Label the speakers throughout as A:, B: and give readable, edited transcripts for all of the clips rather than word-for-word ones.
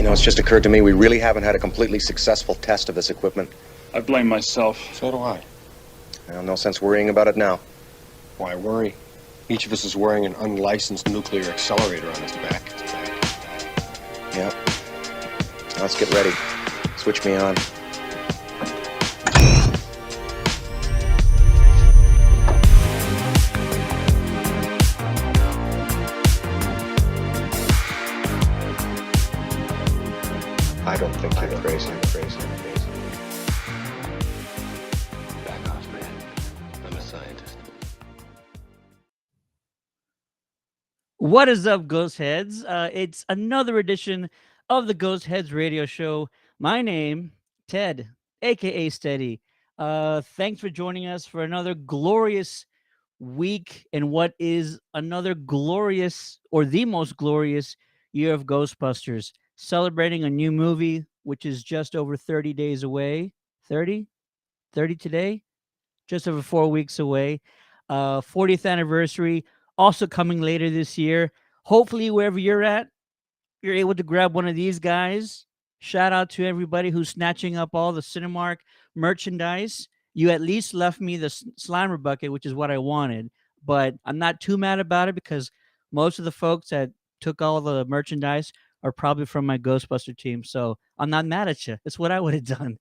A: It's just occurred to me we really haven't had a completely successful test of this equipment.
B: I blame myself.
C: So do I.
A: Well, no sense worrying about it now.
C: Why worry? Each of us is wearing an unlicensed nuclear accelerator on his back.
A: Yeah. Now let's get ready. Switch me on. I don't think you're crazy.
C: Back off, man. I'm a scientist.
D: What is up, Ghostheads? It's another edition of the Ghostheads Radio Show. My name, Ted, aka Steady. Thanks for joining us for another glorious week in what is another glorious, or the most glorious, year of Ghostbusters. Celebrating a new movie, which is just over 30 days away. 30 today? Just over 4 weeks away. 40th anniversary, also coming later this year. Hopefully, wherever you're at, you're able to grab one of these guys. Shout out to everybody who's snatching up all the Cinemark merchandise. You at least left me the Slimer bucket, which is what I wanted. But I'm not too mad about it because most of the folks that took all the merchandise are probably from my Ghostbuster team. So I'm not mad at you. That's what I would have done.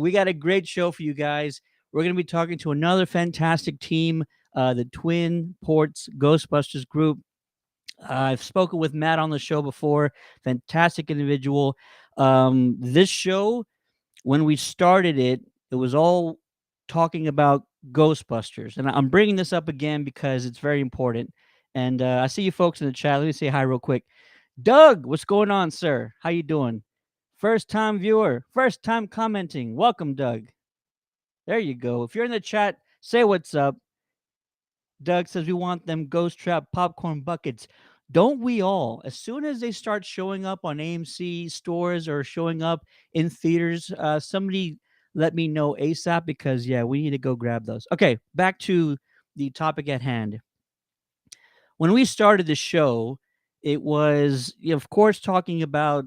D: We got a great show for you guys. We're going to be talking to another fantastic team, the Twin Ports Ghostbusters group. I've spoken with Matt on the show before. Fantastic individual. This show, when we started it, it was all talking about Ghostbusters. And I'm bringing this up again because it's very important. And I see you folks in the chat. Let me say hi real quick. Doug, what's going on, sir? How you doing? First time viewer, first time commenting. Welcome, Doug. There you go. If you're in the chat, say what's up. Doug says we want them Ghost Trap popcorn buckets. Don't we all? As soon as they start showing up on AMC stores or showing up in theaters, somebody let me know ASAP because, yeah, we need to go grab those. Okay, back to the topic at hand. When we started the show, it was, of course, talking about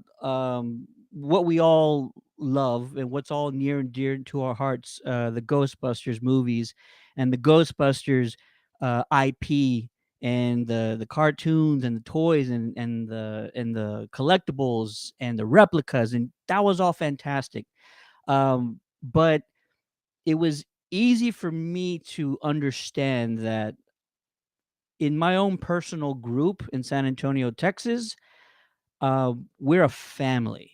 D: what we all love and what's all near and dear to our hearts, the Ghostbusters movies and the Ghostbusters IP and the cartoons and the toys and the collectibles and the replicas, and that was all fantastic. But it was easy for me to understand that in my own personal group in San Antonio, Texas, we're a family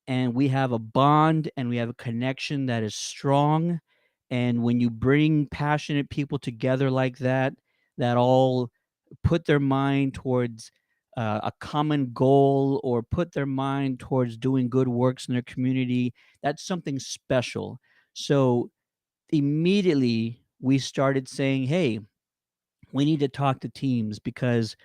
D: and we have a bond and we have a connection that is strong. And when you bring passionate people together like that, that all put their mind towards a common goal or put their mind towards doing good works in their community, that's something special. So immediately we started saying, hey, we need to talk to teams because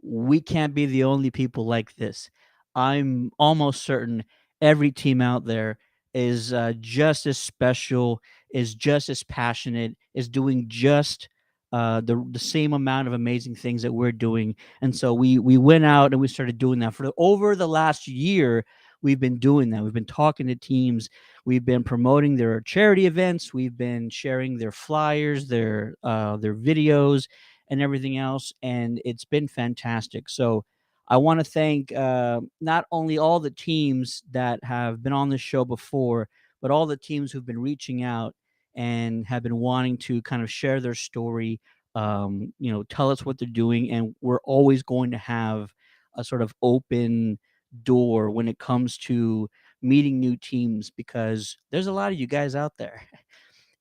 D: we can't be the only people like this. I'm almost certain every team out there is just as special, is just as passionate, is doing just the same amount of amazing things that we're doing. And so we went out and we started doing that for over the last year. We've been doing that. We've been talking to teams. We've been promoting their charity events. We've been sharing their flyers, their videos, and everything else. And it's been fantastic. So I want to thank not only all the teams that have been on the show before, but all the teams who've been reaching out and have been wanting to kind of share their story, tell us what they're doing. And we're always going to have a sort of open door when it comes to meeting new teams because there's a lot of you guys out there.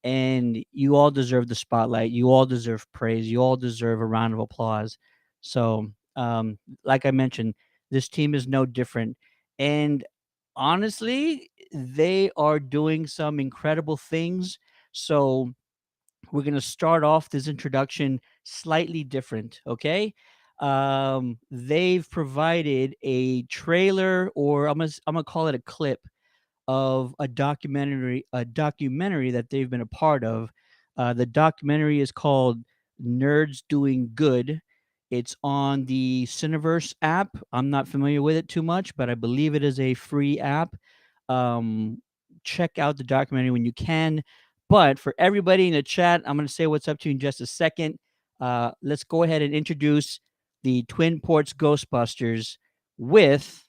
D: And you all deserve the spotlight. You all deserve praise. You all deserve a round of applause. So, like I mentioned, this team is no different. And honestly, they are doing some incredible things. So, we're going to start off this introduction slightly different, okay? They've provided a trailer, or I'm gonna call it a clip of a documentary that they've been a part of. The documentary is called Nerds Doing Good. It's on the Cineverse app. I'm not familiar with it too much, but I believe it is a free app. Um, check out the documentary when you can. But for everybody in the chat, I'm going to say what's up to you in just a second. Let's go ahead and introduce the Twin Ports Ghostbusters with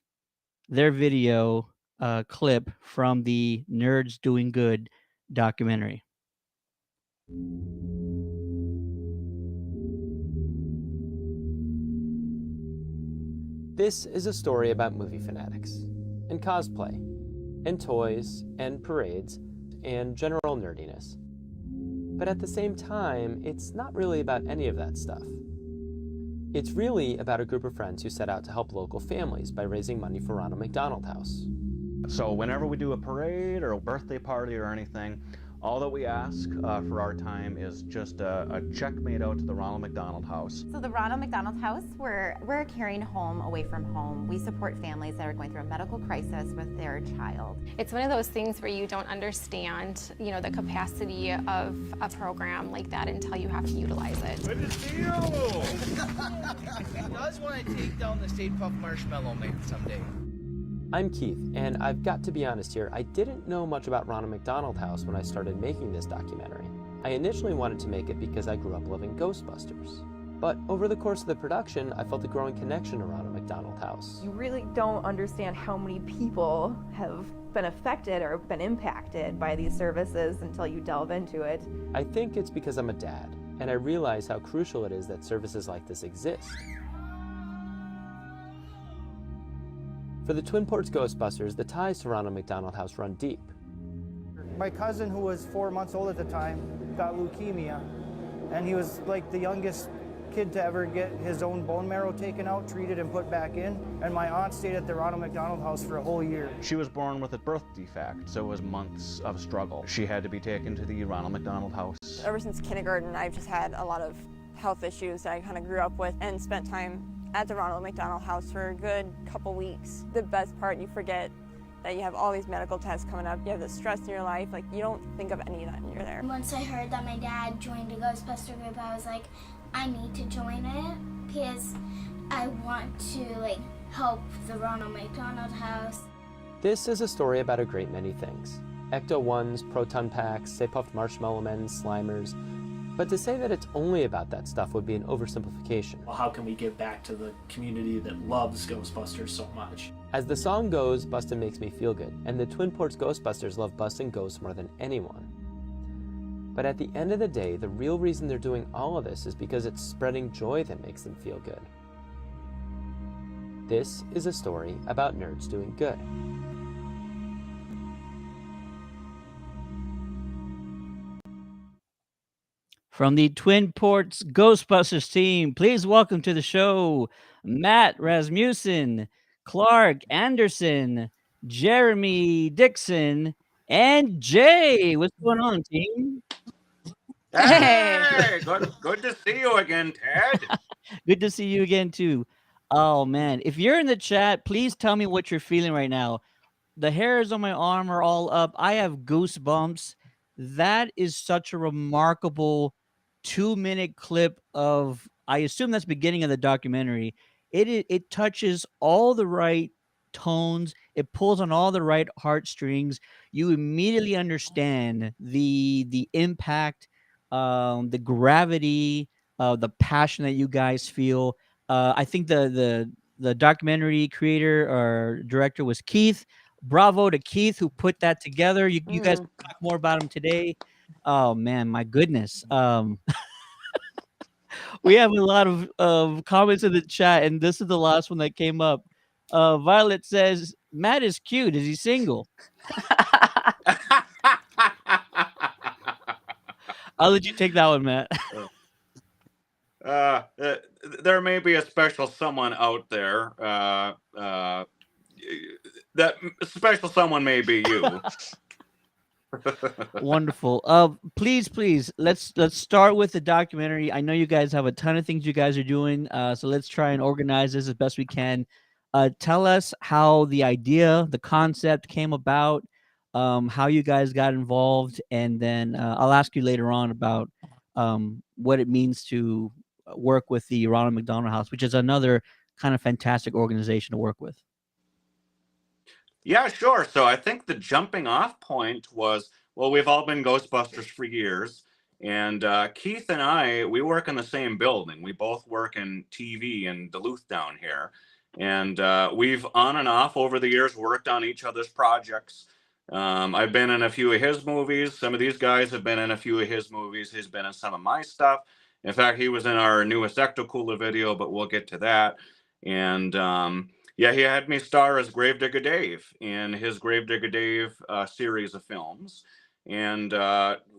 D: their video clip from the Nerds Doing Good documentary.
B: This is a story about movie fanatics, and cosplay, and toys, and parades, and general nerdiness. But at the same time, it's not really about any of that stuff. It's really about a group of friends who set out to help local families by raising money for Ronald McDonald House.
E: So whenever we do a parade or a birthday party or anything, all that we ask for our time is just a check made out to the Ronald McDonald House.
F: So the Ronald McDonald House, we're a caring home away from home. We support families that are going through a medical crisis with their child.
G: It's one of those things where you don't understand, the capacity of a program like that until you have to utilize it.
H: Good to see you! He does want to take down the Stay Puft Marshmallow Man someday.
B: I'm Keith, and I've got to be honest here, I didn't know much about Ronald McDonald House when I started making this documentary. I initially wanted to make it because I grew up loving Ghostbusters. But over the course of the production, I felt a growing connection to Ronald McDonald House.
I: You really don't understand how many people have been affected or been impacted by these services until you delve into it.
B: I think it's because I'm a dad, and I realize how crucial it is that services like this exist. For the Twin Ports Ghostbusters, the ties to Ronald McDonald House run deep.
J: My cousin, who was 4 months old at the time, got leukemia, and he was like the youngest kid to ever get his own bone marrow taken out, treated, and put back in. And my aunt stayed at the Ronald McDonald House for a whole year.
E: She was born with a birth defect, so it was months of struggle. She had to be taken to the Ronald McDonald House.
K: Ever since kindergarten, I've just had a lot of health issues that I kind of grew up with and spent time at the Ronald McDonald House for a good couple weeks. The best part, you forget that you have all these medical tests coming up. You have the stress in your life. Like, you don't think of any of that when you're there.
L: Once I heard that my dad joined a Ghostbuster group, I was like, I need to join it because I want to help the Ronald McDonald House.
B: This is a story about a great many things. Ecto-1s, proton packs, Stay Puft Marshmallow Men, Slimers. But to say that it's only about that stuff would be an oversimplification.
M: Well, how can we give back to the community that loves Ghostbusters so much?
B: As the song goes, Bustin' makes me feel good, and the Twin Ports Ghostbusters love busting ghosts more than anyone. But at the end of the day, the real reason they're doing all of this is because it's spreading joy that makes them feel good. This is a story about nerds doing good.
D: From the Twin Ports Ghostbusters team, please welcome to the show Matt Rasmussen, Clark Anderson, Jeremy Dixon, and Jay. What's going on, team?
N: Hey, good to see you again, Ted.
D: Good to see you again, too. Oh, man. If you're in the chat, please tell me what you're feeling right now. The hairs on my arm are all up. I have goosebumps. That is such a remarkable 2-minute clip of, I assume that's beginning of the documentary. It touches all the right tones. It pulls on all the right heartstrings. You immediately understand the impact, the gravity, the passion that you guys feel. I think the documentary creator or director was Keith. Bravo to Keith who put that together. You guys can talk more about him today. Oh man, my goodness. We have a lot of comments in the chat, and this is the last one that came up. Violet says, Matt is cute. Is he single? I'll let you take that one, Matt.
N: There may be a special someone out there. That special someone may be you.
D: Wonderful. Please, let's start with the documentary. I know you guys have a ton of things you guys are doing. So let's try and organize this as best we can. Tell us how the idea, the concept came about, how you guys got involved, and then I'll ask you later on about what it means to work with the Ronald McDonald House, which is another kind of fantastic organization to work with.
N: Yeah, sure. So I think the jumping off point was, well, we've all been Ghostbusters for years. And Keith and I, we work in the same building. We both work in TV in Duluth down here. And we've on and off over the years worked on each other's projects. I've been in a few of his movies. Some of these guys have been in a few of his movies. He's been in some of my stuff. In fact, he was in our newest Ecto Cooler video, but we'll get to that. And yeah, he had me star as Gravedigger Dave in his Gravedigger Dave series of films. And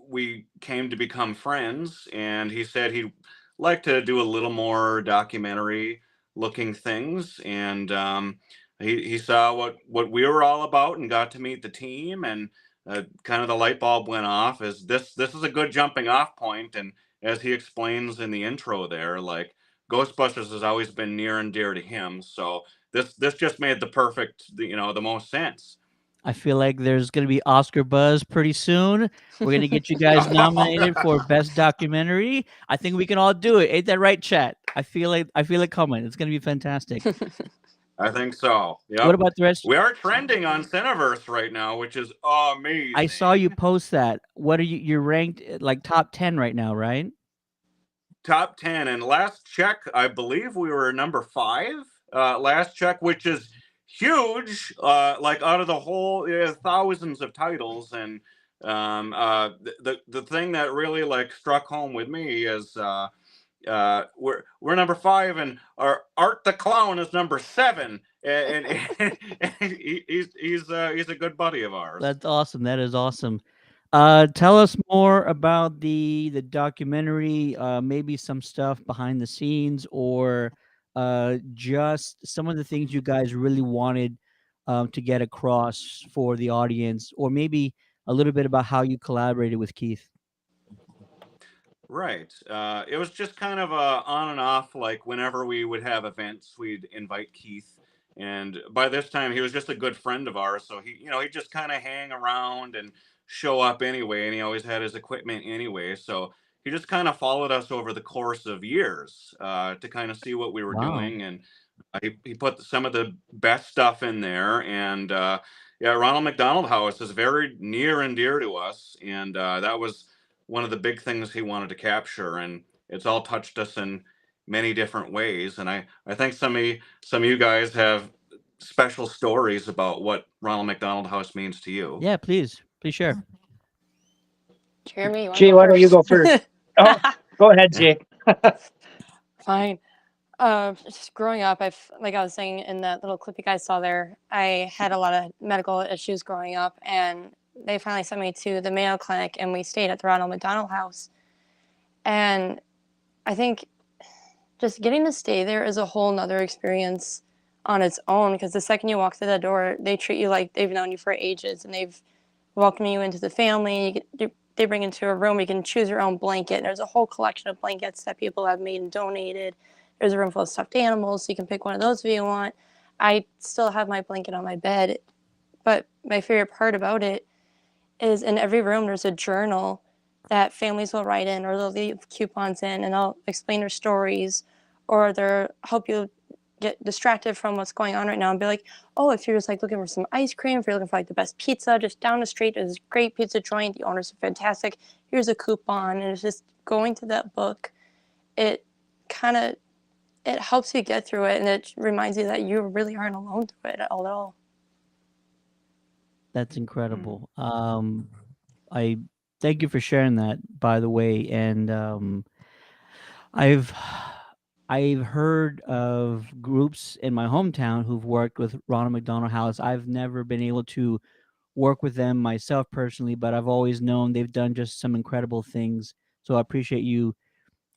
N: we came to become friends. And he said he'd like to do a little more documentary looking things. And he saw what we were all about and got to meet the team. And kind of the light bulb went off as this is a good jumping off point. And as he explains in the intro there, like Ghostbusters has always been near and dear to him. So this just made the perfect, the most sense.
D: I feel like there's going to be Oscar buzz pretty soon. We're going to get you guys nominated for Best Documentary. I think we can all do it. Ain't that right, chat? I feel it coming. It's going to be fantastic.
N: I think so. Yep.
D: What about the rest?
N: We are trending on Cineverse right now, which is amazing.
D: I saw you post that. What are you? You're ranked like top 10 right now, right?
N: Top 10, and last check, I believe we were number 5. Last check, which is huge. Like out of the whole thousands of titles, and the thing that really like struck home with me is we're number 5, and our Art the Clown is number 7, and he's a good buddy of ours.
D: That's awesome. That is awesome. Tell us more about the documentary. Maybe some stuff behind the scenes, or just some of the things you guys really wanted to get across for the audience, or maybe a little bit about how you collaborated with Keith.
N: Right. It was just kind of on and off. Like whenever we would have events, we'd invite Keith, and by this time he was just a good friend of ours. So he'd just kind of hang around and show up anyway, and he always had his equipment anyway. So he just kind of followed us over the course of years to kind of see what we were doing, and he put some of the best stuff in there. And yeah, Ronald McDonald House is very near and dear to us, and that was one of the big things he wanted to capture, and it's all touched us in many different ways. And I think some of you guys have special stories about what Ronald McDonald House means to you.
D: Yeah, please share.
O: Jeremy,
P: Jay, why don't you go first? Oh, go ahead, Jay.
O: Fine. Just growing up, like I was saying in that little clip you guys saw there, I had a lot of medical issues growing up, and they finally sent me to the Mayo Clinic, and we stayed at the Ronald McDonald House. And I think just getting to stay there is a whole nother experience on its own, because the second you walk through the door, they treat you like they've known you for ages, and they've welcomed you into the family. They bring you into a room, you can choose your own blanket. There's a whole collection of blankets that people have made and donated. There's a room full of stuffed animals, so you can pick one of those if you want. I still have my blanket on my bed, but my favorite part about it is in every room there's a journal that families will write in, or they'll leave coupons in, and they'll explain their stories, or they'll help you get distracted from what's going on right now and be like, oh, if you're just like looking for some ice cream, if you're looking for like the best pizza, just down the street is this great pizza joint, the owners are fantastic, here's a coupon. And it's just going to that book, it helps you get through it, and it reminds you that you really aren't alone through it at all.
D: That's incredible. I thank you for sharing that, by the way. And I've heard of groups in my hometown who've worked with Ronald McDonald House. I've never been able to work with them myself personally, but I've always known they've done just some incredible things. So I appreciate you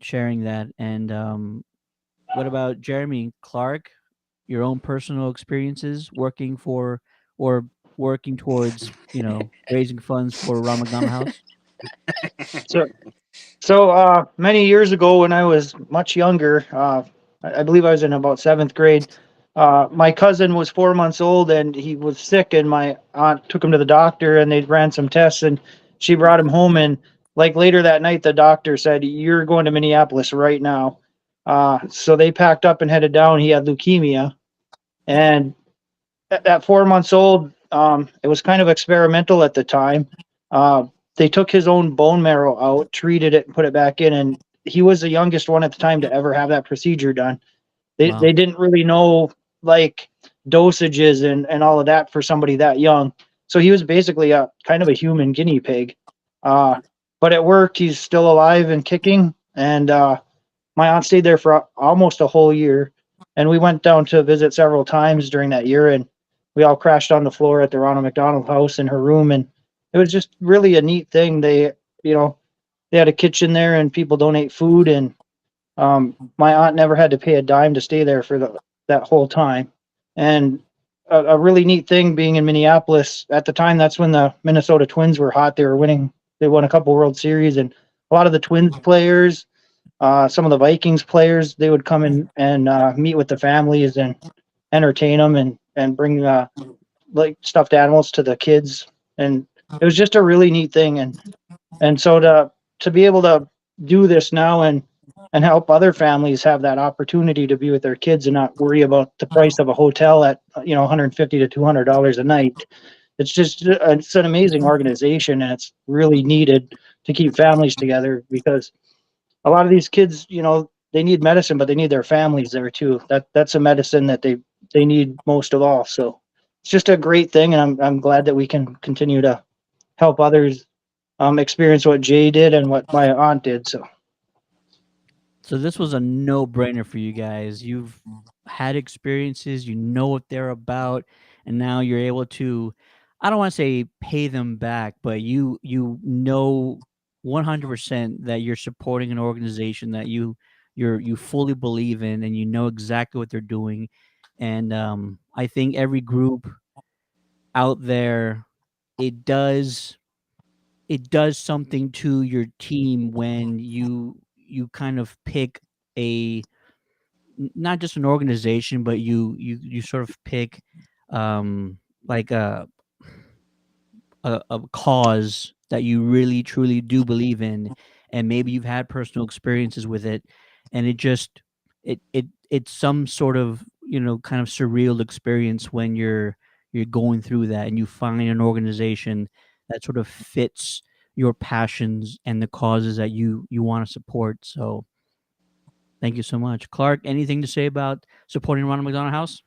D: sharing that. And what about Jeremy Clark? Your own personal experiences working for, or working towards, raising funds for Ronald McDonald House?
P: So many years ago, when I was much younger, I believe I was in about seventh grade. My cousin was 4 months old and he was sick, and my aunt took him to the doctor and they ran some tests and she brought him home. And like later that night, the doctor said, "You're going to Minneapolis right now." So they packed up and headed down. He had leukemia, and at 4 months old, it was kind of experimental at the time. They took his own bone marrow out, treated it, and put it back in. And he was the youngest one at the time to ever have that procedure done. They didn't really know like dosages and all of that for somebody that young. So he was basically a kind of a human guinea pig. But it worked. He's still alive and kicking. And my aunt stayed there for almost a whole year. And we went down to visit several times during that year. And we all crashed on the floor at the Ronald McDonald House in her room. And it was just really a neat thing. They had a kitchen there and people donate food. And my aunt never had to pay a dime to stay there for that whole time. And a really neat thing being in Minneapolis at the time, that's when the Minnesota Twins were hot. They were winning. They won a couple World Series, and a lot of the Twins players, some of the Vikings players, they would come in and meet with the families and entertain them and bring like stuffed animals to the kids. And it was just a really neat thing. And so to be able to do this now and help other families have that opportunity to be with their kids and not worry about the price of a hotel at $150 to $200 a night. It's an amazing organization, and it's really needed to keep families together, because a lot of these kids, they need medicine, but they need their families there too. That's a medicine that they need most of all. So it's just a great thing, and I'm glad that we can continue to help others experience what Jay did and what my aunt did.
D: So this was a no-brainer for you guys. You've had experiences, you know what they're about, and now you're able to, I don't want to say pay them back, but you know 100% that you're supporting an organization that you fully believe in, and you know exactly what they're doing. And I think every group out there, it does something to your team when you kind of pick not just an organization, but you sort of pick like a cause that you really truly do believe in, and maybe you've had personal experiences with it, and it's some sort of kind of surreal experience when you're going through that and you find an organization that sort of fits your passions and the causes that you want to support. So thank you so much. Clark, anything to say about supporting Ronald McDonald House?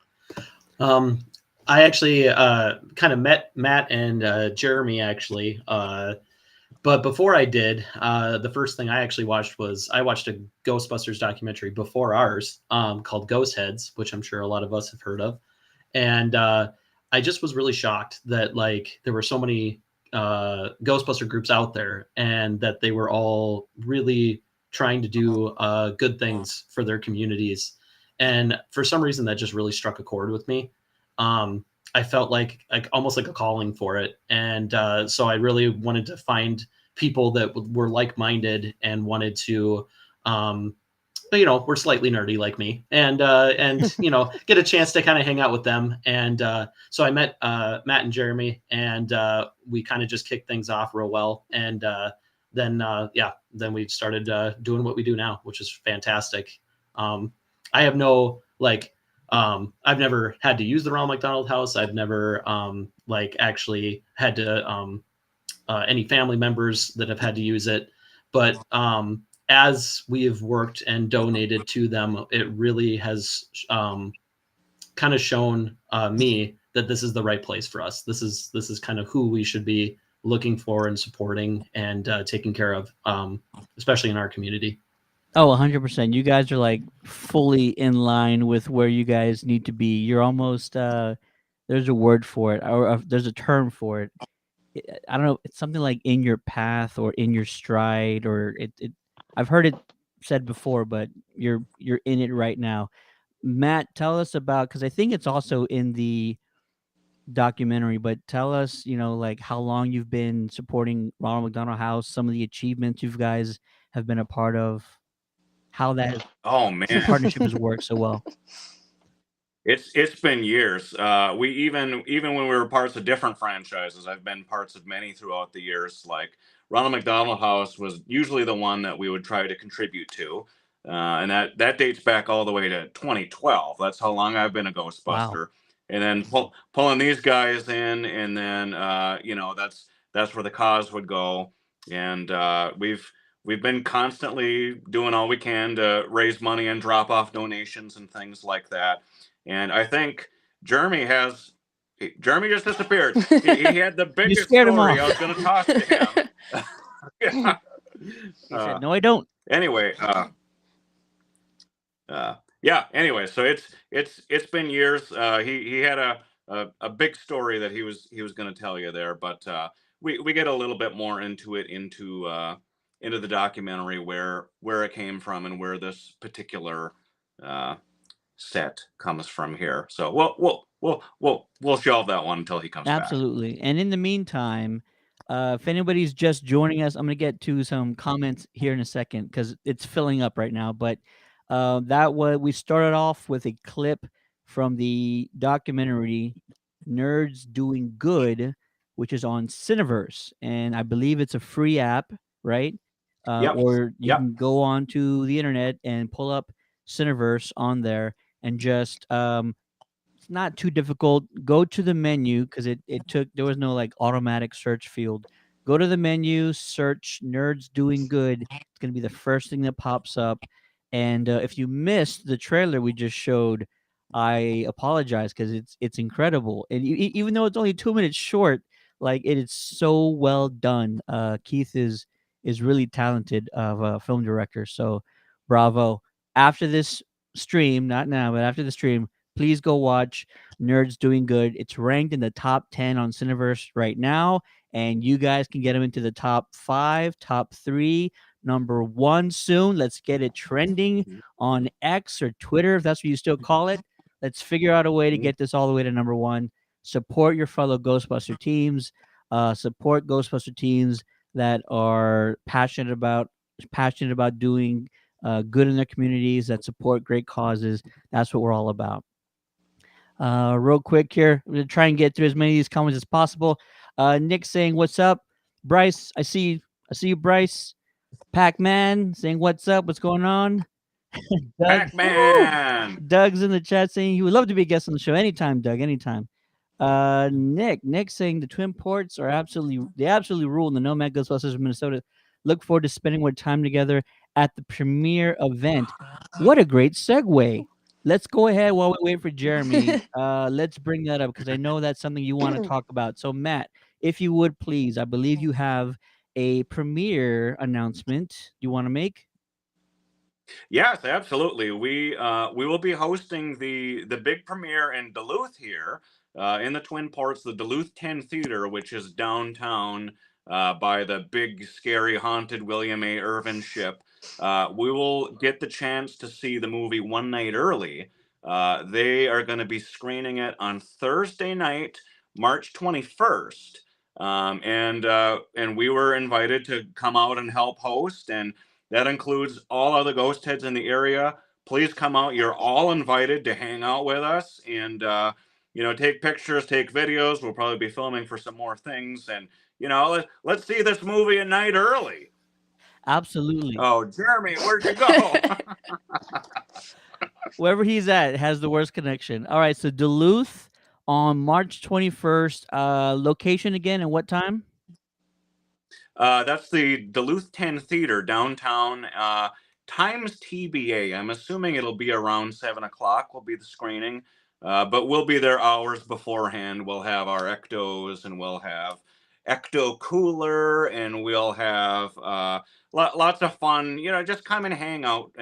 M: I actually kind of met Matt and Jeremy, actually. But before I did, the first thing I actually watched was I watched a Ghostbusters documentary before ours called Ghostheads, which I'm sure a lot of us have heard of. And I just was really shocked that there were so many Ghostbuster groups out there, and that they were all really trying to do good things for their communities. And for some reason, that just really struck a chord with me. I felt like almost like a calling for it. And so I really wanted to find people that were like-minded and wanted to, were slightly nerdy like me, and get a chance to kind of hang out with them. And so I met Matt and Jeremy, and we kind of just kicked things off real well. And then we started doing what we do now, which is fantastic. I have no I've never had to use the Ronald McDonald House. I've never actually had to any family members that have had to use it. But as we have worked and donated to them, it really has kind of shown me that this is the right place for us. This is kind of who we should be looking for and supporting and taking care of, especially in our community.
D: Oh, 100%. You guys are fully in line with where you guys need to be. You're almost there's a word for it, or there's a term for it. I don't know. It's something like in your path or in your stride, or it I've heard it said before, but you're in it right now. Matt, tell us about, because I think it's also in the documentary, but tell us, like how long you've been supporting Ronald McDonald House, some of the achievements you guys have been a part of, how that
N: Oh man,
D: partnership has worked so well.
N: It's been years. We even when we were parts of different franchises, I've been parts of many throughout the years. Like Ronald McDonald House was usually the one that we would try to contribute to, and that dates back all the way to 2012. That's how long I've been a Ghostbuster. And then pulling these guys in, and then that's where the cause would go. And we've been constantly doing all we can to raise money and drop off donations and things like that. And I think Jeremy just disappeared. He had the biggest
D: scared him
N: story.
D: off.
N: I was going to toss to him. Yeah.
D: He said, "No, I don't."
N: Anyway, yeah. Anyway, so it's been years. He had a big story that he was going to tell you there, but we get a little bit more into the documentary where it came from and where this particular set comes from here. So we'll shelve that one until he comes back.
D: Absolutely. And in the meantime, if anybody's just joining us, I'm going to get to some comments here in a second because it's filling up right now. But we started off with a clip from the documentary Nerds Doing Good, which is on Cineverse. And I believe it's a free app, right?
N: Yep.
D: Or you
N: Yep.
D: can go onto the internet and pull up Cineverse on there and just it's not too difficult. Go to the menu because there was no like automatic search field. Go to the menu, search Nerds Doing Good. It's gonna be the first thing that pops up. And if you missed the trailer we just showed, I apologize because it's incredible. And even though it's only 2 minutes short, like it is so well done. Keith is really talented of a film director. So bravo. After this stream, not now, but after the stream, please go watch Nerds Doing Good. It's ranked in the top 10 on Cineverse right now, and you guys can get them into the top 5, top 3, number 1 soon. Let's get it trending on X or Twitter, if that's what you still call it. Let's figure out a way to get this all the way to number 1. Support your fellow Ghostbuster teams. Support Ghostbuster teams that are passionate about doing good in their communities, that support great causes. That's what we're all about. Real quick here, I'm gonna try and get through as many of these comments as possible. Nick saying, "What's up?" Bryce, I see you, Bryce. Pac-Man saying, "What's up? What's going on?"
N: Pac-Man.
D: Doug's in the chat saying he would love to be a guest on the show anytime. Doug, anytime. Nick saying the Twin Ports are absolutely rule in the Nomad Ghostbusters of Minnesota. Look forward to spending more time together at the premiere event. What a great segue. Let's go ahead while we wait for Jeremy. Let's bring that up because I know that's something you want to talk about. So Matt, if you would please, I believe you have a premiere announcement you want to make.
N: Yes, absolutely. We will be hosting the big premiere in Duluth here in the Twin Ports, the Duluth 10 Theater, which is downtown by the big, scary, haunted William A. Irvin ship. We will get the chance to see the movie one night early. They are going to be screening it on Thursday night, March 21st. And we were invited to come out and help host, and that includes all other ghost heads in the area. Please come out. You're all invited to hang out with us and, take pictures, take videos. We'll probably be filming for some more things. And, let's see this movie a night early.
D: Absolutely.
N: Oh, Jeremy, where'd you go?
D: Wherever he's at has the worst connection. All right, so Duluth on March 21st. Location again and what time?
N: That's the Duluth 10 Theater downtown. Times TBA. I'm assuming it'll be around 7 o'clock will be the screening. But we'll be there hours beforehand. We'll have our Ectos and we'll have Ecto Cooler and we'll have lots of fun. Just come and hang out.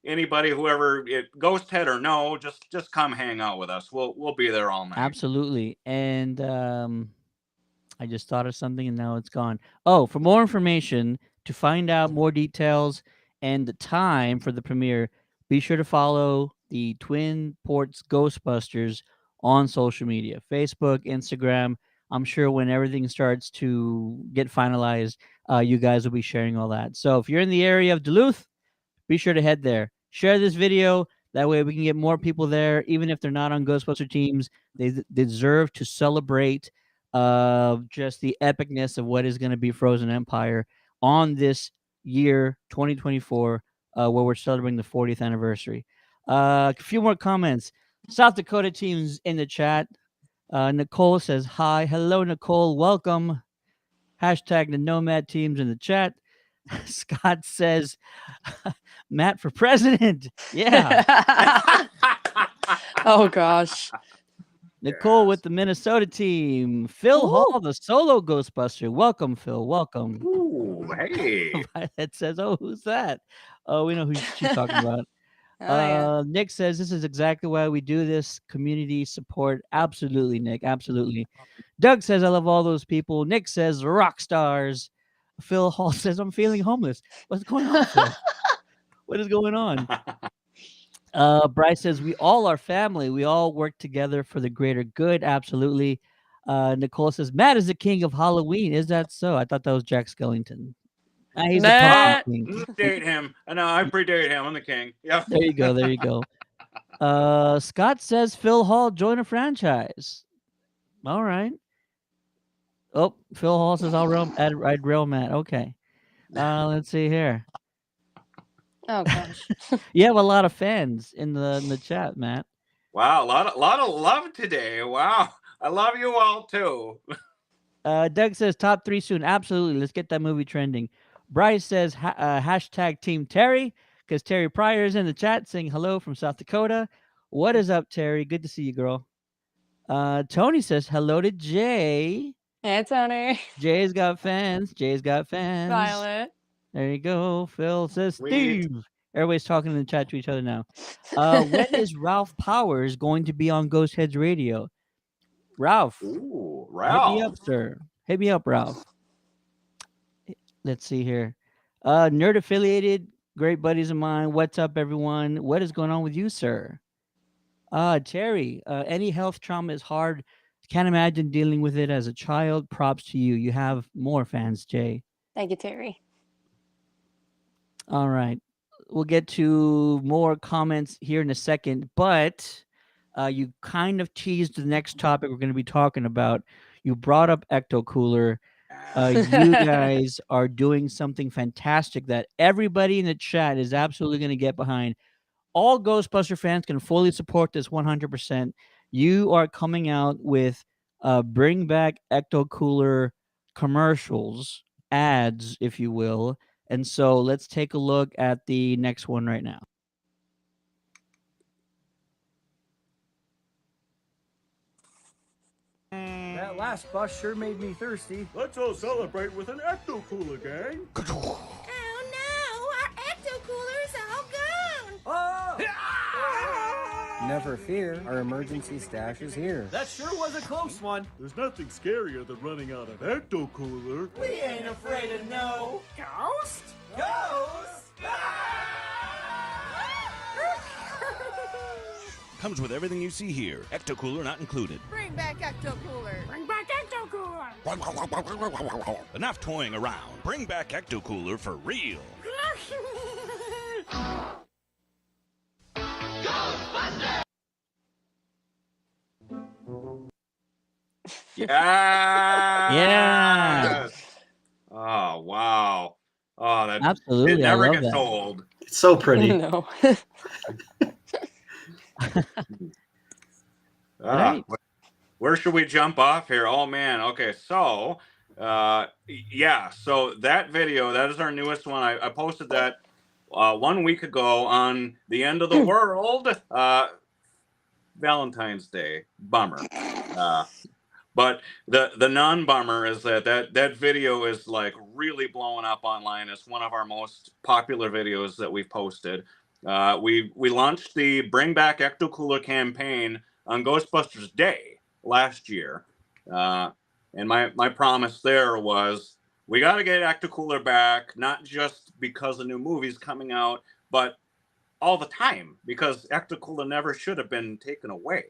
N: Anybody, whoever, ghost head or no, just come hang out with us. We'll be there all night.
D: Absolutely. And I just thought of something and now it's gone. Oh, for more information, to find out more details and the time for the premiere, be sure to follow the Twin Ports Ghostbusters on social media, Facebook, Instagram. I'm sure when everything starts to get finalized, you guys will be sharing all that. So if you're in the area of Duluth, be sure to head there. Share this video. That way we can get more people there, even if they're not on Ghostbuster teams. They deserve to celebrate just the epicness of what is going to be Frozen Empire on this year, 2024, where we're celebrating the 40th anniversary. A few more comments. South Dakota teams in the chat. Nicole says, hi. Hello, Nicole. Welcome. Hashtag the Nomad teams in the chat. Scott says, Matt for president. Yeah.
O: Oh gosh.
D: Nicole with the Minnesota team. Phil Hall, the solo Ghostbuster. Welcome, Phil. Welcome.
N: Ooh, hey.
D: Violet says, oh, who's that? Oh, we know who she's talking about.
O: Yeah.
D: Nick says, this is exactly why we do this. Community support. Absolutely, Nick. Absolutely. Doug says, I love all those people. Nick says, rock stars. Phil Hall says, I'm feeling homeless. What's going on, Phil? What is going on? Bryce says, we all are family. We all work together for the greater good. Absolutely. Nicole says, Matt is the king of Halloween. Is that so? I thought that was Jack Skellington. He's
O: Matt.
D: the pumpkin king.
N: Predate him. No, I predate him. I'm the king. Yeah.
D: There you go. There you go. Scott says, Phil Hall, join a franchise. All right. Oh, Phil Hall says, I'd rail Matt. Okay. Let's see here.
O: Oh gosh.
D: You have a lot of fans in the chat, Matt.
N: Wow, a lot of love today. Wow. I love you all too.
D: Doug says top 3 soon. Absolutely. Let's get that movie trending. Bryce says hashtag Team Terry, because Terry Pryor is in the chat saying hello from South Dakota. What is up, Terry? Good to see you, girl. Tony says hello to Jay.
O: Hey, Tony.
D: Jay's got fans. Jay's got fans.
O: Violet.
D: There you go. Phil says
N: Sweet.
D: Steve. Everybody's talking in the chat to each other now. When is Ralph Powers going to be on Ghostheads Radio? Ralph.
N: Ooh,
D: Hit
N: Ralph.
D: me up, sir. Hit me up, Ralph. Let's see here. Nerd affiliated, great buddies of mine. What's up, everyone? What is going on with you, sir? Terry, any health trauma is hard. Can't imagine dealing with it as a child. Props to you. You have more fans, Jay.
O: Thank you, Terry.
D: All right. We'll get to more comments here in a second, but you kind of teased the next topic we're going to be talking about. You brought up Ecto Cooler. You guys are doing something fantastic that everybody in the chat is absolutely going to get behind. All Ghostbuster fans can fully support this 100%. You are coming out with Bring Back Ecto Cooler commercials, ads, if you will. And so let's take a look at the next one right now.
J: That last bus sure made me thirsty.
Q: Let's all celebrate with an Ecto Cooler, gang.
L: Oh no, our Ecto Cooler's all gone!
J: Oh!
R: Never fear, our emergency stash is here.
Q: That sure was a close one. There's nothing scarier than running out of Ecto Cooler.
H: We ain't afraid of no ghost. Ghost.
S: Comes with everything you see here. Ecto Cooler not included.
L: Bring back Ecto Cooler! Bring back Ecto Cooler!
S: Enough toying around. Bring back Ecto Cooler for real.
N: Yeah.
D: Yeah.
N: Oh, wow. Oh, that
D: Absolutely.
N: It never
D: I love
N: gets
D: that.
N: old.
M: It's so pretty.
O: No.
D: Right.
N: Where should we jump off here? Oh man. Okay. So, yeah. So that video, that is our newest one. I posted that 1 week ago on the end of the world, Valentine's Day. Bummer. But the non-bummer is that video is like really blowing up online. It's one of our most popular videos that we've posted. We launched the Bring Back Ecto Cooler campaign on Ghostbusters Day last year. And my promise there was we got to get Ecto Cooler back, not just because of new movies coming out, but all the time, because Ecto Cooler never should have been taken away,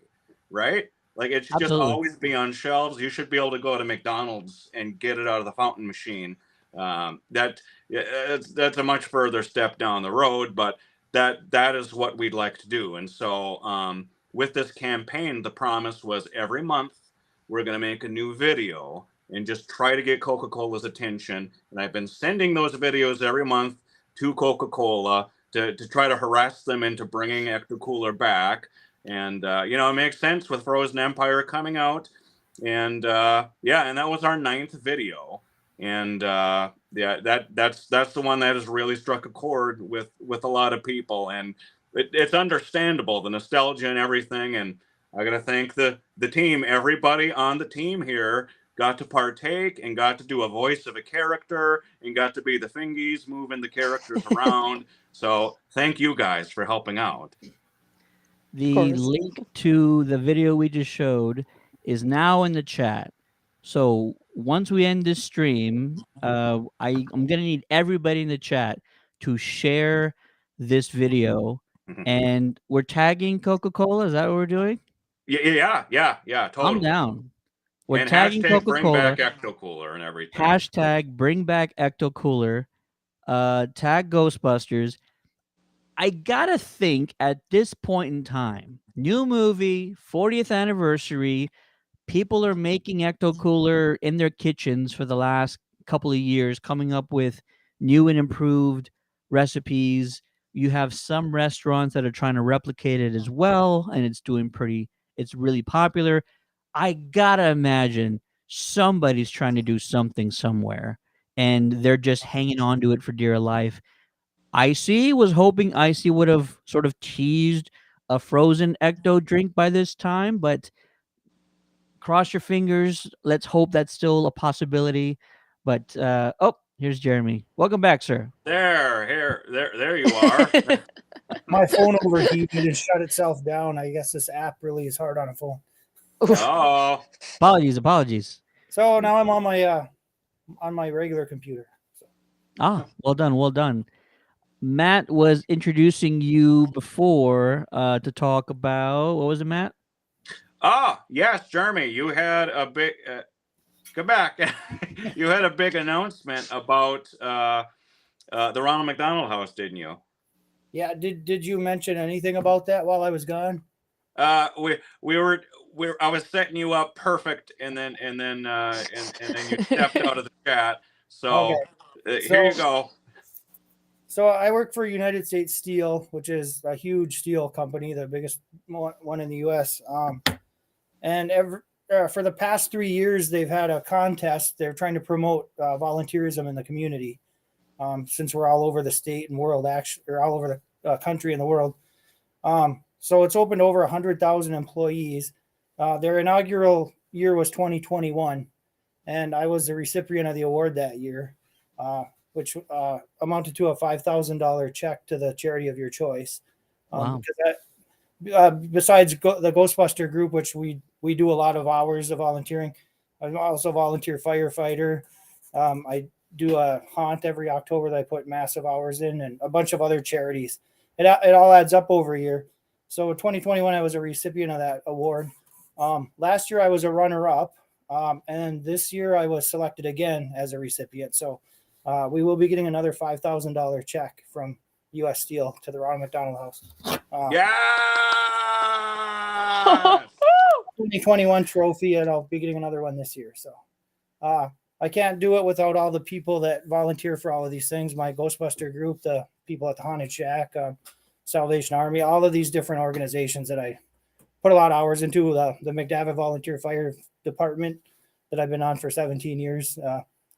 N: right? Like, it should just
D: Absolutely.
N: always be on shelves. You should be able to go to McDonald's and get it out of the fountain machine. That's a much further step down the road, but that is what we'd like to do. And so with this campaign, the promise was every month we're going to make a new video and just try to get Coca-Cola's attention. And I've been sending those videos every month to Coca-Cola to try to harass them into bringing Ecto Cooler back. And, it makes sense with Frozen Empire coming out. And, and that was our 9th video. And, that's the one that has really struck a chord with a lot of people. And it's understandable, the nostalgia and everything. And I got to thank the team. Everybody on the team here got to partake and got to do a voice of a character and got to be the fingies moving the characters around. So thank you guys for helping out.
D: The link to the video we just showed is now in the chat. So once we end this stream, I'm going to need everybody in the chat to share this video. And we're tagging Coca-Cola. Is that what we're doing?
N: Yeah, totally.
D: I'm down. We're
N: and
D: tagging
N: hashtag
D: Coca-Cola.
N: Bring Back Ecto Cooler and everything.
D: Hashtag Bring Back Ecto Cooler. Tag Ghostbusters. I gotta think at this point in time, new movie, 40th anniversary, people are making Ecto Cooler in their kitchens for the last couple of years, coming up with new and improved recipes. You have some restaurants that are trying to replicate it as well, and it's really popular. I gotta imagine somebody's trying to do something somewhere, and they're just hanging on to it for dear life. Icy was hoping Icy would have sort of teased a frozen Ecto drink by this time, but cross your fingers. Let's hope that's still a possibility. But here's Jeremy. Welcome back, sir.
N: There you are.
J: My phone overheated and shut itself down. I guess this app really is hard on a phone.
N: Oh,
D: apologies.
J: So now I'm on my regular computer.
D: Well done. Matt was introducing you before to talk about, what was it, Matt?
N: Yes, Jeremy, you had a big come back. You had a big announcement about the Ronald McDonald House, didn't you?
J: Yeah, did you mention anything about that while I was gone?
N: I was setting you up perfect, and then you stepped out of the chat. So,
J: okay.
N: Here you go.
J: So I work for United States Steel, which is a huge steel company, the biggest one in the U.S. And for the past 3 years, they've had a contest. They're trying to promote volunteerism in the community, since we're all over the state and world, actually, or all over the country and the world. So it's opened over 100,000 employees. Their inaugural year was 2021, and I was the recipient of the award that year, which amounted to a $5,000 check to the charity of your choice.
D: Wow.
J: Besides the Ghostbuster group, which we do a lot of hours of volunteering, I'm also a volunteer firefighter. I do a haunt every October that I put massive hours in, and a bunch of other charities. It all adds up over a year. So 2021, I was a recipient of that award. Last year, I was a runner-up, and this year I was selected again as a recipient. So we will be getting another $5,000 check from U.S. Steel to the Ronald McDonald House.
N: Yeah.
J: 2021 trophy, and I'll be getting another one this year. So I can't do it without all the people that volunteer for all of these things. My Ghostbuster group, the people at the Haunted Shack, Salvation Army, all of these different organizations that I put a lot of hours into. The McDavid Volunteer Fire Department that I've been on for 17 years.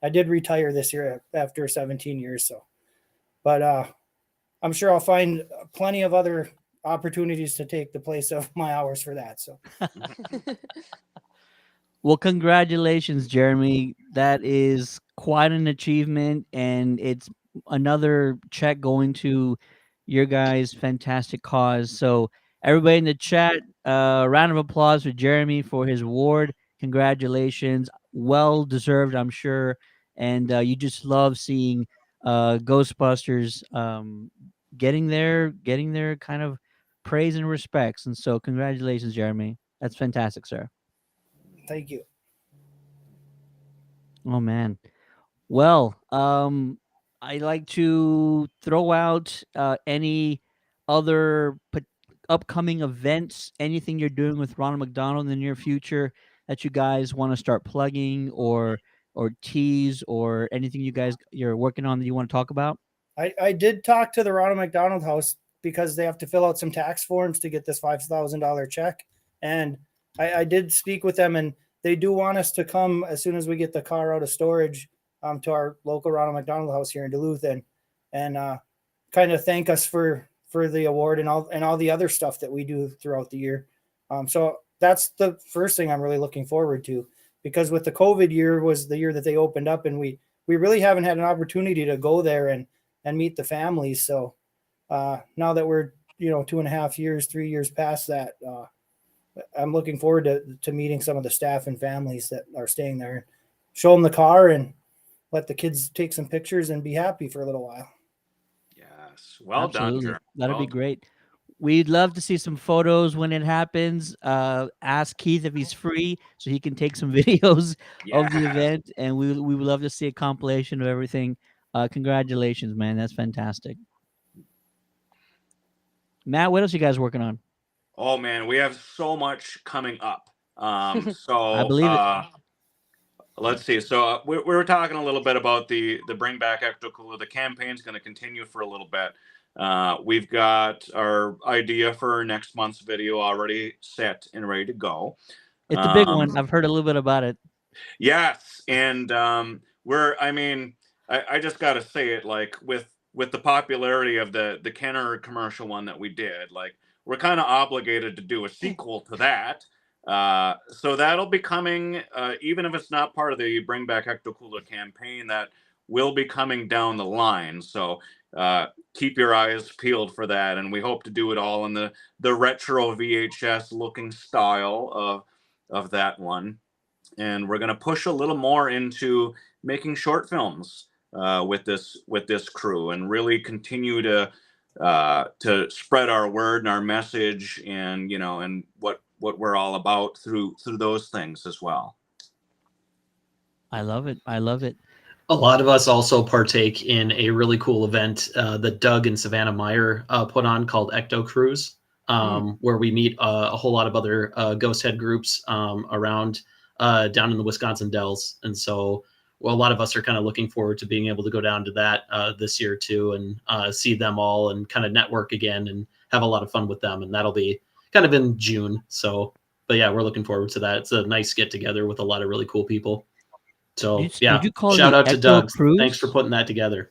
J: I did retire this year after 17 years. But I'm sure I'll find plenty of other opportunities to take the place of my hours for that. So.
D: Well, congratulations, Jeremy. That is quite an achievement, and it's another check going to your guys' fantastic cause. So everybody in the chat, round of applause for Jeremy for his award. Congratulations. Well deserved, I'm sure. And you just love seeing Ghostbusters getting their kind of praise and respects. And so congratulations, Jeremy. That's fantastic, sir.
J: Thank you.
D: Oh man. Well, I like to throw out any other upcoming events, anything you're doing with Ronald McDonald in the near future that you guys want to start plugging or tease, or anything you're working on that you want to talk about.
J: I did talk to the Ronald McDonald House because they have to fill out some tax forms to get this $5,000 check. And I did speak with them, and they do want us to come as soon as we get the car out of storage to our local Ronald McDonald House here in Duluth, and kind of thank us for the award and all the other stuff that we do throughout the year. So that's the first thing I'm really looking forward to, because with the COVID year was the year that they opened up, and we really haven't had an opportunity to go there and meet the families. So now that we're 2.5 years, 3 years past that, I'm looking forward to meeting some of the staff and families that are staying there, show them the car and let the kids take some pictures and be happy for a little while.
N: Yes. Well done,
D: Absolutely.
N: Jeremy.
D: That'd
N: Well
D: be great. We'd love to see some photos when it happens. Ask Keith if he's free so he can take some videos of the
N: Yes.
D: event, and we would love to see a compilation of everything. Congratulations, man. That's fantastic. Matt, what else you guys working on?
N: Oh man, we have so much coming up. So
D: I believe it.
N: let's see. So we were talking a little bit about the Bring Back Ecto Cooler. The campaign's going to continue for a little bit. We've got our idea for next month's video already set and ready to go.
D: It's a big one. I've heard a little bit about it.
N: Yes, and I just got to say it, like with the popularity of the Kenner commercial one that we did, like we're kind of obligated to do a sequel to that. So that'll be coming, even if it's not part of the Bring Back Ecto Cooler campaign, that will be coming down the line. So keep your eyes peeled for that, and we hope to do it all in the retro VHS looking style of that one. And we're going to push a little more into making short films with this crew, and really continue to spread our word and our message, and and what we're all about through those things as well.
D: I love it. I love it.
M: A lot of us also partake in a really cool event that Doug and Savannah Meyer put on called Ecto Cruise, where we meet a whole lot of other ghost head groups around down in the Wisconsin Dells. And so a lot of us are kind of looking forward to being able to go down to that this year too, and see them all and kind of network again and have a lot of fun with them. And that'll be kind of in June. So, but yeah, we're looking forward to that. It's a nice get together with a lot of really cool people. So yeah, shout out to Doug. Thanks for putting that together.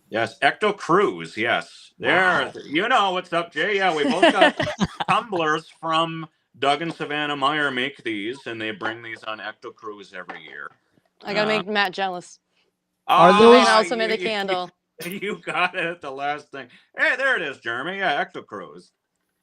N: Yes, Ecto Cruise. Yes, there. Wow. You know what's up, Jay? Yeah, we both got tumblers from Doug and Savannah Meyer make these, and they bring these on Ecto Cruise every year.
O: I gotta make Matt jealous.
D: Are those?
O: I also made a candle.
N: You got it at the last thing. Hey, there it is, Jeremy. Yeah, Ecto Cruise.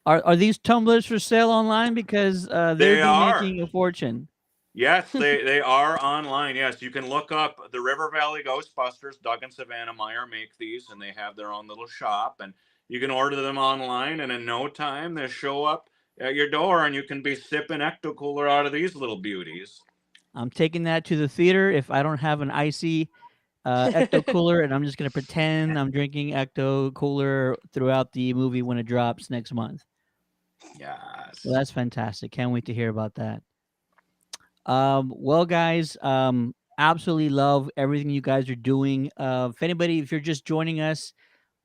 D: Are these tumblers for sale online? Because they're making a fortune.
N: Yes, they are online. Yes, you can look up the River Valley Ghostbusters. Doug and Savannah Meyer make these, and they have their own little shop, and you can order them online, and in no time they show up at your door, and you can be sipping Ecto Cooler out of these little beauties.
D: I'm taking that to the theater if I don't have an icy Ecto Cooler, and I'm just going to pretend I'm drinking Ecto Cooler throughout the movie when it drops next month.
N: Yes.
D: Well, that's fantastic. Can't wait to hear about that. Well, guys, absolutely love everything you guys are doing. If you're just joining us,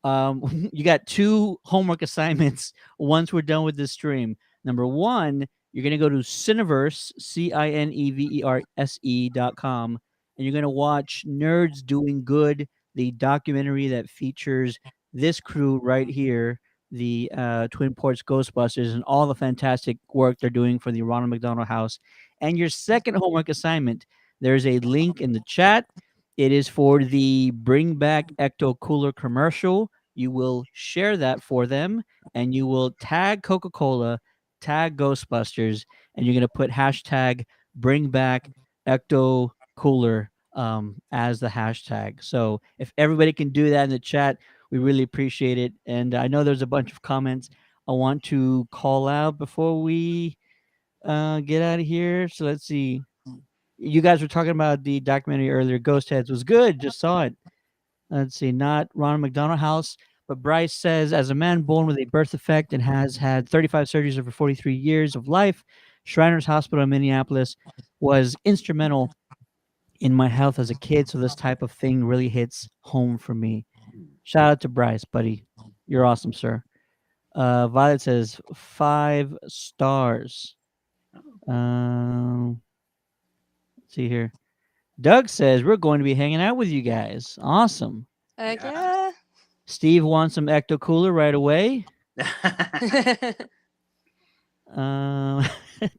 D: you got 2 homework assignments once we're done with this stream. Number 1, you're going to go to Cineverse, CINEVERSE.com, and you're going to watch Nerds Doing Good, the documentary that features this crew right here, the Twin Ports Ghostbusters, and all the fantastic work they're doing for the Ronald McDonald House. And your second homework assignment, there's a link in the chat. It is for the Bring Back Ecto Cooler commercial. You will share that for them, and you will tag Coca-Cola, tag Ghostbusters, and you're going to put hashtag Bring Back Ecto Cooler as the hashtag. So if everybody can do that in the chat, we really appreciate it. And I know there's a bunch of comments I want to call out before we get out of here. So let's see. You guys were talking about the documentary earlier. Ghost Heads was good. Just saw it. Let's see. Not Ronald McDonald House, but Bryce says, as a man born with a birth defect and has had 35 surgeries over 43 years of life, Shriners Hospital in Minneapolis was instrumental in my health as a kid. So this type of thing really hits home for me. Shout out to Bryce, buddy. You're awesome, sir. Violet says 5 stars. Let's see here. Doug says we're going to be hanging out with you guys. Awesome.
O: Heck yeah.
D: Steve wants some Ecto Cooler right away.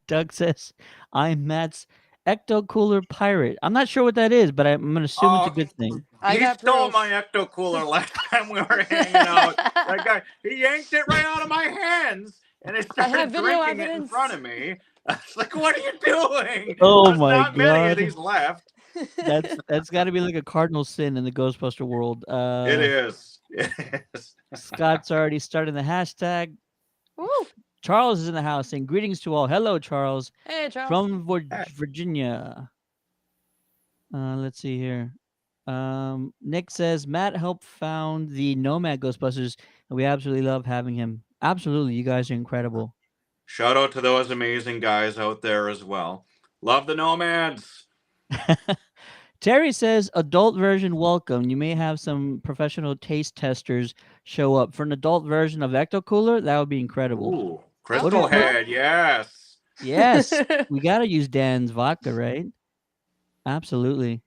D: Doug says I'm Matt's Ecto Cooler pirate. I'm not sure what that is, but I'm going to assume it's a good thing.
N: He stole my Ecto Cooler last time we were hanging out. That guy, he yanked it right out of my hands and it started drinking it in front of me. I was like, what are you doing?
D: Oh
N: There's
D: my
N: not many of
D: God.
N: these left.
D: That's got to be like a cardinal sin in the Ghostbuster world.
N: It is. It is.
D: Scott's already starting the hashtag.
O: Woo.
D: Charles is in the house saying greetings to all. Hello, Charles.
O: Hey, Charles.
D: From Virginia. Let's see here. Nick says Matt helped found the Nomad Ghostbusters, and we absolutely love having him. Absolutely, you guys are incredible.
N: Shout out to those amazing guys out there as well. Love the Nomads.
D: Terry says adult version welcome. You may have some professional taste testers show up for an adult version of Ecto Cooler. That would be incredible.
N: Ooh, Crystal Head, yes.
D: Yes, we gotta use Dan's vodka, right? Absolutely.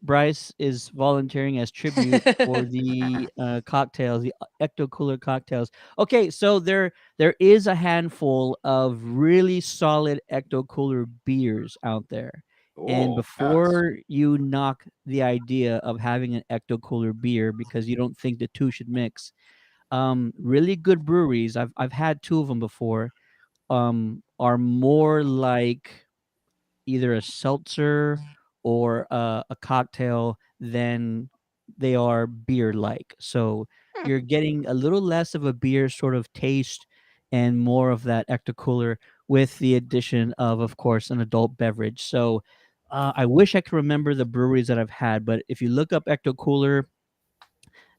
D: Bryce is volunteering as tribute for the cocktails, the Ecto Cooler cocktails. Okay, so there is a handful of really solid Ecto Cooler beers out there. And before you knock the idea of having an Ecto Cooler beer because you don't think the two should mix, really good breweries, I've had 2 of them before, are more like either a seltzer or a cocktail than they are beer like. So you're getting a little less of a beer sort of taste and more of that Ecto Cooler with the addition of course, an adult beverage. So I wish I could remember the breweries that I've had, but if you look up Ecto Cooler,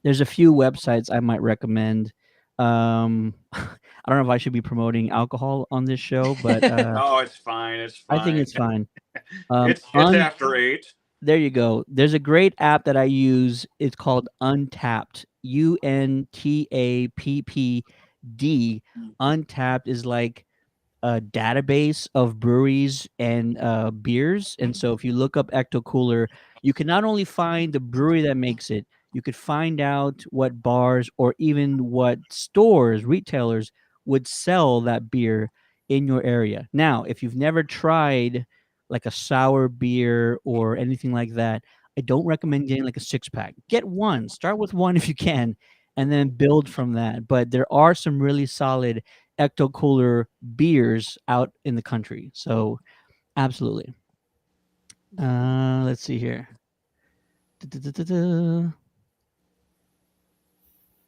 D: there's a few websites I might recommend. I don't know if I should be promoting alcohol on this show, but
N: Oh, it's fine. It's fine.
D: I think it's fine.
N: It's after 8.
D: There you go. There's a great app that I use. It's called Untapped. UNTAPPD. Untapped is like a database of breweries and beers. And so if you look up Ecto Cooler, you can not only find the brewery that makes it, you could find out what bars or even what stores, retailers would sell that beer in your area. Now, if you've never tried like a sour beer or anything like that, I don't recommend getting like a 6-pack. Get one. Start with one if you can, and then build from that. But there are some really solid Ecto Cooler beers out in the country. So absolutely. Let's see here.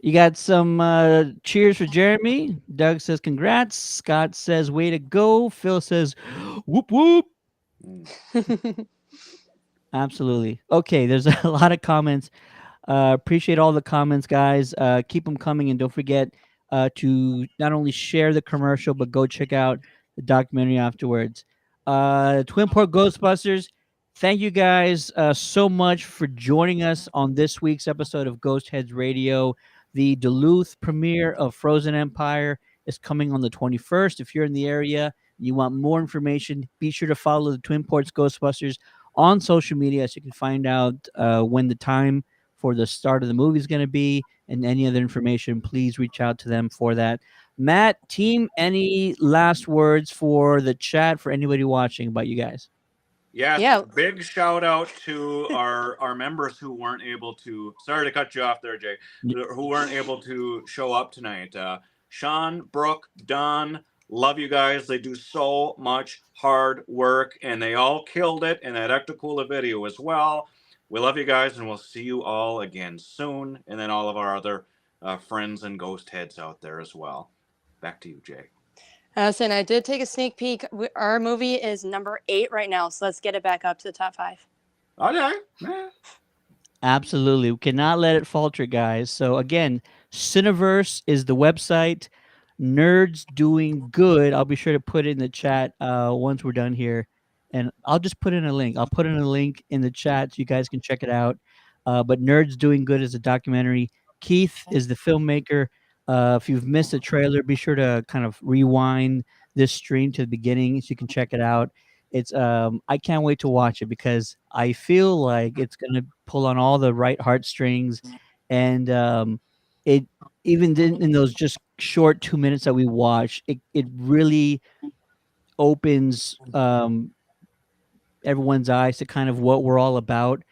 D: You got some cheers for Jeremy. Doug says congrats. Scott says way to go. Phil says whoop whoop. Absolutely. Okay, there's a lot of comments. Appreciate all the comments, guys. Keep them coming, and don't forget to not only share the commercial, but go check out the documentary afterwards. Twin Ports Ghostbusters, thank you guys so much for joining us on this week's episode of Ghostheads Radio. The Duluth premiere of Frozen Empire is coming on the 21st. If you're in the area and you want more information, be sure to follow the Twin Ports Ghostbusters on social media so you can find out when the time for the start of the movie is going to be, and any other information, please reach out to them for that. Matt, team, any last words for the chat, for anybody watching about you guys?
N: Yes,
O: Yeah.
N: big shout out to our members who weren't able to, sorry to cut you off there, Jay, who weren't able to show up tonight. Sean, Brooke, Don, love you guys. They do so much hard work, and they all killed it in that Ecto Cooler video as well. We love you guys, and we'll see you all again soon, and then all of our other friends and ghost heads out there as well. Back to you, Jay.
O: Allison, I did take a sneak peek. Our movie is number 8 right now, so let's get it back up to the top 5.
N: Okay. Yeah.
D: Absolutely. We cannot let it falter, guys. So again, Cineverse is the website. Nerds Doing Good. I'll be sure to put it in the chat once we're done here. And I'll just put in a link. I'll put in a link in the chat so you guys can check it out. But Nerds Doing Good is a documentary. Keith is the filmmaker. If you've missed a trailer, be sure to kind of rewind this stream to the beginning so you can check it out. It's I can't wait to watch it because I feel like it's gonna pull on all the right heartstrings, and it even in those just short 2 minutes that we watch, it really opens everyone's eyes to kind of what we're all about.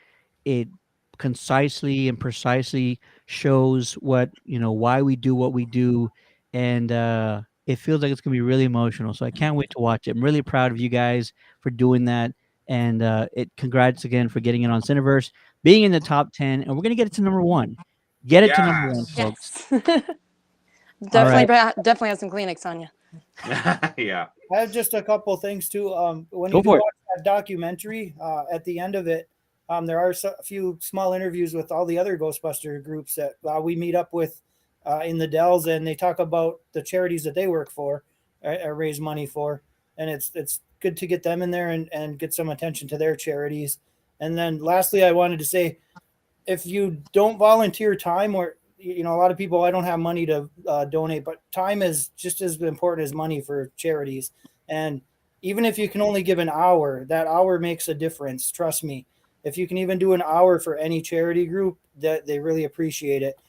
D: It concisely and precisely shows what why we do what we do, and it feels like it's gonna be really emotional. So I can't wait to watch it. I'm really proud of you guys for doing that, and congrats again for getting it on Cineverse, being in the top 10, and we're gonna get it to number 1. Get it to number 1, folks.
O: Definitely have some Kleenex on you.
N: Yeah.
J: I have just a couple things too. When
D: Go
J: you
D: for it.
J: watch that documentary, at the end of it, there are a few small interviews with all the other Ghostbuster groups that we meet up with in the Dells, and they talk about the charities that they work for, or raise money for, and it's good to get them in there and get some attention to their charities. And then lastly, I wanted to say, if you don't volunteer time, or a lot of people, I don't have money to donate, but time is just as important as money for charities. And even if you can only give an hour, that hour makes a difference. Trust me. If you can even do an hour for any charity group, that they really appreciate it.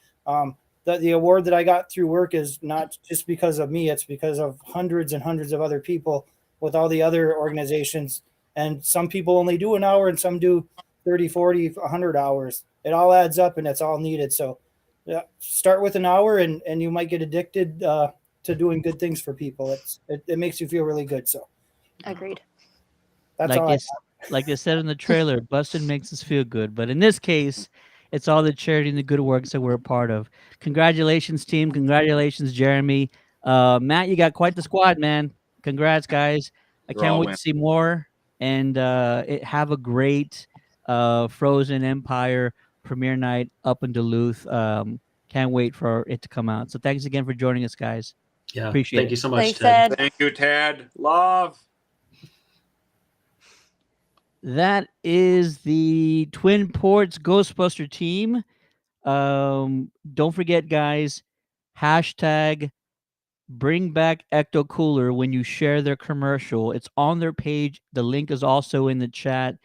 J: The award that I got through work is not just because of me. It's because of hundreds and hundreds of other people with all the other organizations. And some people only do an hour and some do 30, 40, 100 hours. It all adds up and it's all needed. So start with an hour and you might get addicted to doing good things for people. It makes you feel really good. So
O: Agreed.
J: That's all
D: like they said in the trailer, busting makes us feel good. But in this case, it's all the charity and the good works that we're a part of. Congratulations, team. Congratulations, Jeremy. Matt, you got quite the squad, man. Congrats, guys. I
N: We're
D: can't
N: all
D: wait
N: winning.
D: to see more. And have a great Frozen Empire premiere night up in Duluth. Can't wait for it to come out. So thanks again for joining us, guys.
M: Yeah,
D: Appreciate
M: thank
D: it.
M: you so much,
O: Thanks,
M: Ted.
O: Ted.
N: Thank you, Ted. Love.
D: That is the Twin Ports Ghostbuster team. Don't forget, guys, hashtag Bring Back Ecto Cooler when you share their commercial. It's on their page. The link is also in the chat.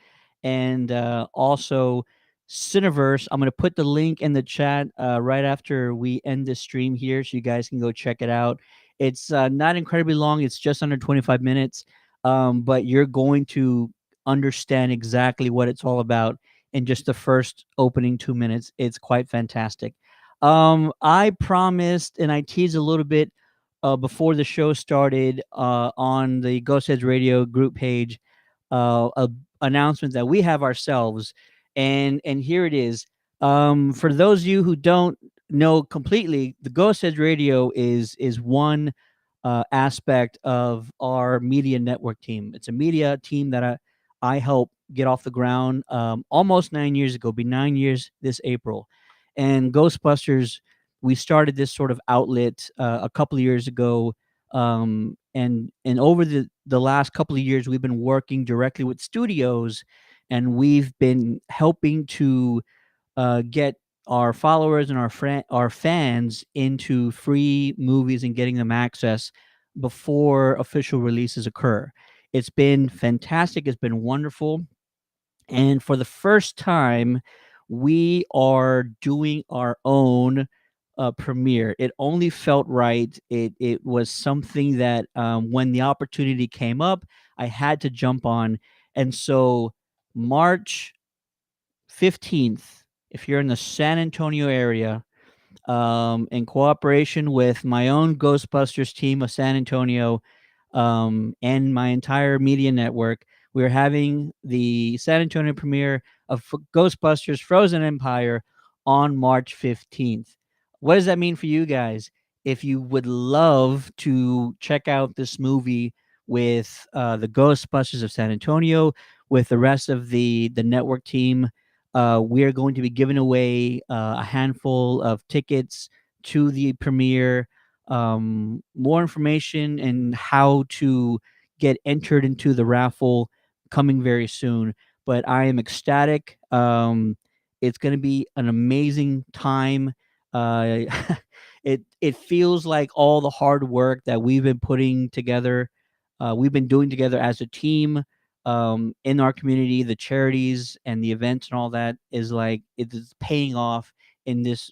D: And also, Cineverse. I'm going to put the link in the chat right after we end this stream here so you guys can go check it out. It's not incredibly long. It's just under 25 minutes. But you're going to understand exactly what it's all about in just the first opening 2 minutes. It's quite fantastic. I promised and I teased a little bit before the show started on the Ghostheads Radio group page, a announcement that we have ourselves, and here it is. For those of you who don't know completely, the Ghostheads Radio is one aspect of our media network team. It's a media team that I helped get off the ground almost 9 years ago. Be 9 years this April, and Ghostbusters. We started this sort of outlet a couple of years ago, and over the last couple of years, we've been working directly with studios, and we've been helping to get our followers and our fans into free movies and getting them access before official releases occur. It's been fantastic. It's been wonderful. And for the first time, we are doing our own premiere. It only felt right. It was something that when the opportunity came up, I had to jump on. And so March 15th, if you're in the San Antonio area, in cooperation with my own Ghostbusters team of San Antonio and my entire media network, we're having the San Antonio premiere of Ghostbusters Frozen Empire on March 15th. What does that mean for you guys? if you would love to check out this movie with the Ghostbusters of San Antonio, with the rest of the network team, we are going to be giving away a handful of tickets to the premiere. More information and how to get entered into the raffle coming very soon. But I am ecstatic. It's going to be an amazing time. Uh, it feels like all the hard work that we've been putting together, we've been doing together as a team, in our community, the charities and the events and all that is like it is paying off in this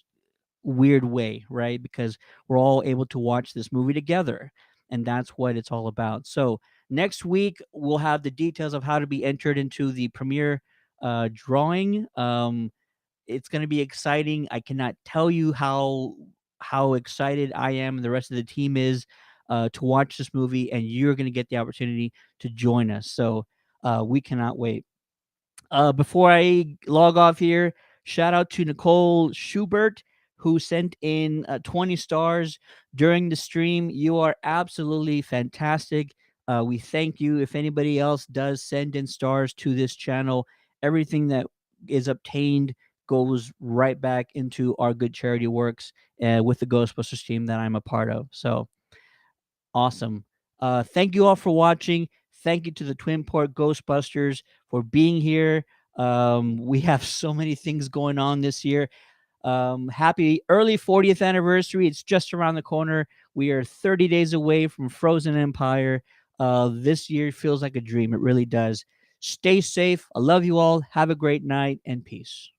D: weird way, right? Because we're all able to watch this movie together, and that's what it's all about. So next week we'll have the details of how to be entered into the premiere drawing. It's going to be exciting. I cannot tell you how excited I am and the rest of the team is to watch this movie, and you're going to get the opportunity to join us. So we cannot wait. Before I log off here, shout out to Nicole Schubert, who sent in 20 stars during the stream. You are absolutely fantastic. We thank you. If anybody else does send in stars to this channel, everything that is obtained goes right back into our good charity works with the Ghostbusters team that I'm a part of. So awesome. Thank you all for watching. Thank you to the Twin Port Ghostbusters for being here. We have so many things going on this year. Happy early 40th anniversary. It's just around the corner. We are 30 days away from Frozen Empire. This year feels like a dream. It really does. Stay safe. I love you all. Have a great night and peace.